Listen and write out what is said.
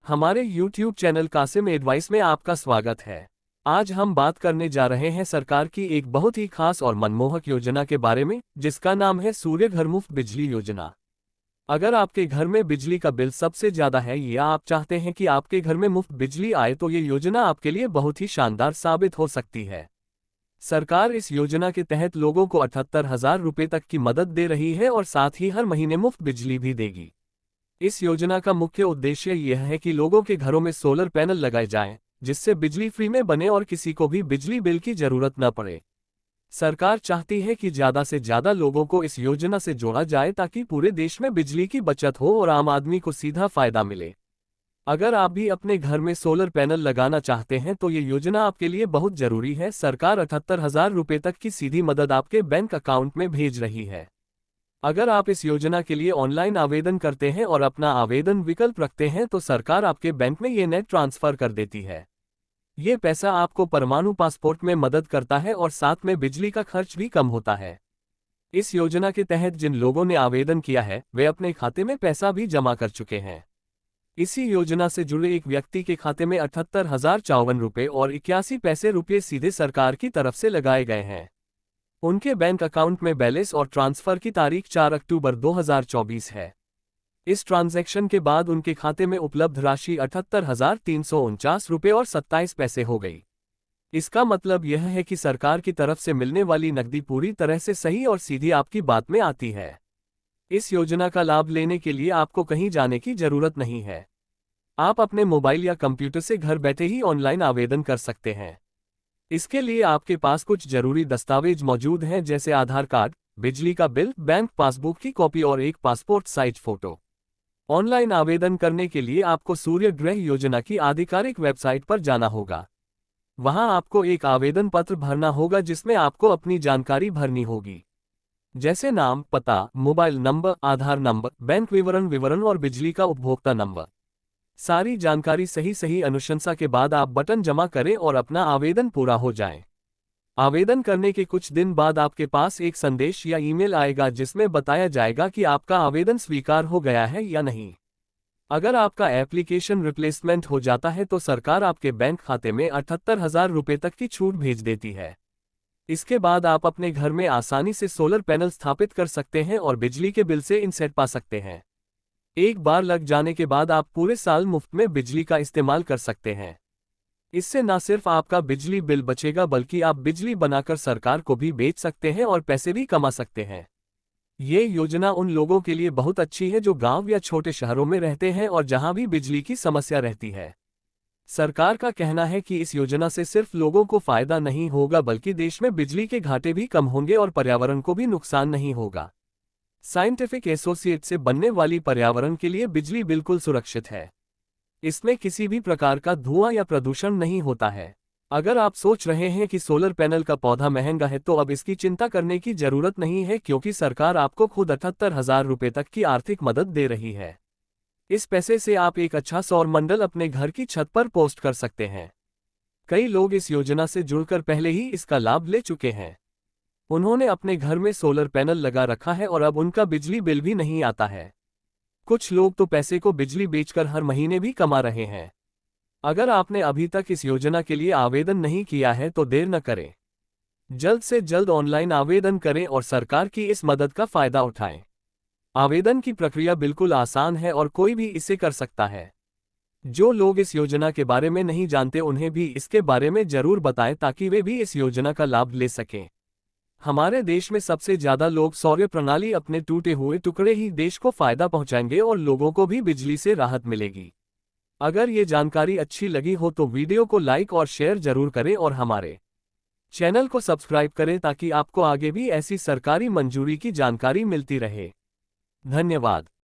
हमारे YouTube channel Qasim advice में आपका स्वागत है। आज हम बात करने जा रहे हैं सरकार की एक बहुत ही खास और मनमोहक योजना के बारे में, जिसका नाम है सूर्य घर मुफ्त बिजली योजना। अगर आपके घर में बिजली का बिल सबसे ज्यादा है या आप चाहते हैं कि आपके घर में मुफ्त बिजली आए, तो ये योजना आपके लिए बहुत ही शानदार साबित हो सकती है। सरकार इस योजना के तहत लोगों को 78,000 रुपये तक की मदद दे रही है और साथ ही हर महीने मुफ्त बिजली भी देगी। इस योजना का मुख्य उद्देश्य यह है कि लोगों के घरों में सोलर पैनल लगाए जाएं, जिससे बिजली फ्री में बने और किसी को भी बिजली बिल की जरूरत न पड़े। सरकार चाहती है कि ज्यादा से ज्यादा लोगों को इस योजना से जोड़ा जाए ताकि पूरे देश में बिजली की बचत हो और आम आदमी को सीधा फायदा मिले। अगर आप भी अपने घर में सोलर पैनल लगाना चाहते हैं तो ये योजना आपके लिए बहुत जरूरी है। सरकार 78,000 रुपये तक की सीधी मदद आपके बैंक अकाउंट में भेज रही है। अगर आप इस योजना के लिए ऑनलाइन आवेदन करते हैं और अपना आवेदन विकल्प रखते हैं तो सरकार आपके बैंक में ये नेट ट्रांसफर कर देती है। ये पैसा आपको परमाणु पासपोर्ट में मदद करता है और साथ में बिजली का खर्च भी कम होता है। इस योजना के तहत जिन लोगों ने आवेदन किया है वे अपने खाते में पैसा भी जमा कर चुके हैं। इसी योजना से जुड़े एक व्यक्ति के खाते में 78,054 रुपये और 81 पैसे सीधे सरकार की तरफ से लगाए गए हैं। उनके बैंक अकाउंट में बैलेंस और ट्रांसफर की तारीख 4 अक्टूबर 2024 है। इस ट्रांजैक्शन के बाद उनके खाते में उपलब्ध राशि 78,349 रुपये और 27 पैसे हो गई। इसका मतलब यह है कि सरकार की तरफ से मिलने वाली नकदी पूरी तरह से सही और सीधी आपकी बात में आती है। इस योजना का लाभ लेने के लिए आपको कहीं जाने की जरूरत नहीं है। आप अपने मोबाइल या कंप्यूटर से घर बैठे ही ऑनलाइन आवेदन कर सकते हैं। इसके लिए आपके पास कुछ जरूरी दस्तावेज मौजूद हैं, जैसे आधार कार्ड, बिजली का बिल, बैंक पासबुक की कॉपी और एक पासपोर्ट साइज फोटो। ऑनलाइन आवेदन करने के लिए आपको सूर्य गृह योजना की आधिकारिक वेबसाइट पर जाना होगा। वहां आपको एक आवेदन पत्र भरना होगा जिसमें आपको अपनी जानकारी भरनी होगी, जैसे नाम, पता, मोबाइल नंबर, आधार नंबर, बैंक विवरण और बिजली का उपभोक्ता नंबर। सारी जानकारी सही अनुशंसा के बाद आप बटन जमा करें और अपना आवेदन पूरा हो जाए। आवेदन करने के कुछ दिन बाद आपके पास एक संदेश या ईमेल आएगा जिसमें बताया जाएगा कि आपका आवेदन स्वीकार हो गया है या नहीं। अगर आपका एप्लीकेशन रिप्लेसमेंट हो जाता है तो सरकार आपके बैंक खाते में 78,000 रुपये तक की छूट भेज देती है। इसके बाद आप अपने घर में आसानी से सोलर पैनल स्थापित कर सकते हैं और बिजली के बिल से इंसेट पा सकते हैं। एक बार लग जाने के बाद आप पूरे साल मुफ्त में बिजली का इस्तेमाल कर सकते हैं। इससे न सिर्फ आपका बिजली बिल बचेगा बल्कि आप बिजली बनाकर सरकार को भी बेच सकते हैं और पैसे भी कमा सकते हैं। ये योजना उन लोगों के लिए बहुत अच्छी है जो गांव या छोटे शहरों में रहते हैं और जहां भी बिजली की समस्या रहती है। सरकार का कहना है कि इस योजना से सिर्फ लोगों को फायदा नहीं होगा बल्कि देश में बिजली के घाटे भी कम होंगे और पर्यावरण को भी नुकसान नहीं होगा। साइंटिफिक एसोसिएट से बनने वाली पर्यावरण के लिए बिजली बिल्कुल सुरक्षित है। इसमें किसी भी प्रकार का धुआं या प्रदूषण नहीं होता है। अगर आप सोच रहे हैं कि सोलर पैनल का पौधा महंगा है तो अब इसकी चिंता करने की जरूरत नहीं है, क्योंकि सरकार आपको खुद 78,000 रुपये तक की आर्थिक मदद दे रही है। इस पैसे से आप एक अच्छा सौर मंडल अपने घर की छत पर पोस्ट कर सकते हैं। कई लोग इस योजना से जुड़कर पहले ही इसका लाभ ले चुके हैं। उन्होंने अपने घर में सोलर पैनल लगा रखा है और अब उनका बिजली बिल भी नहीं आता है। कुछ लोग तो पैसे को बिजली बेचकर हर महीने भी कमा रहे हैं। अगर आपने अभी तक इस योजना के लिए आवेदन नहीं किया है तो देर न करें। जल्द से जल्द ऑनलाइन आवेदन करें और सरकार की इस मदद का फायदा उठाएं। आवेदन की प्रक्रिया बिल्कुल आसान है और कोई भी इसे कर सकता है। जो लोग इस योजना के बारे में नहीं जानते उन्हें भी इसके बारे में जरूर बताएं ताकि वे भी इस योजना का लाभ ले सकें। हमारे देश में सबसे ज्यादा लोग सौर प्रणाली अपने टूटे हुए टुकड़े ही देश को फायदा पहुंचाएंगे और लोगों को भी बिजली से राहत मिलेगी। अगर ये जानकारी अच्छी लगी हो तो वीडियो को लाइक और शेयर जरूर करें और हमारे चैनल को सब्सक्राइब करें ताकि आपको आगे भी ऐसी सरकारी मंजूरी की जानकारी मिलती रहे। धन्यवाद।